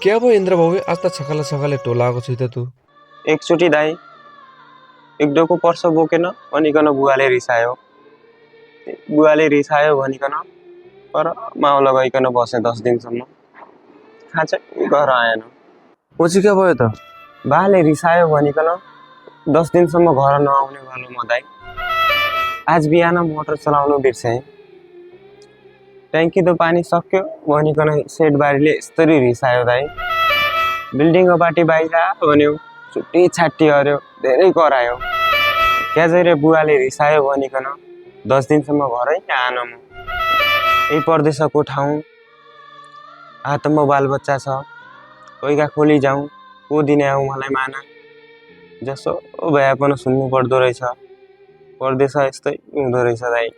क्या भयो इन्द्र भाउ आज त छकाले छकाले टोलाएको छ त तू एकचोटि दाई एक डोको पर्स बोकेन भनिकन बुवाले रिसायो भनिकन पर माउ लगाइकन बसे 10 दिनसम्म खाँचै घर आएन। पछि क्या भयो त बाले रिसायो भनिकन 10 दिनसम्म घर नआउने भयो म दाई। आज बिहान मोटर चलाउनु बिर्से ट्याङ्की त पानी सक्यो भनिकन सेटबारीले यस्तरी रिसायो दाई। बिल्डिङको बाटी बाहिर भन्यो छुट्टी छाट्टी हर्यो धेरै करायो। क्या रे बुवाले रिसायो भनिकन 10 दिनसम्म घरै आएन म। यही परदेशको ठाउँ हातमा बालबच्चा छ कोहीका खोली जाउँ को दिने आऊ मलाई माना जसो भए पनि सुन्नु पर्दो रहेछ। परदेश यस्तै हुँदो रहेछ दाइ।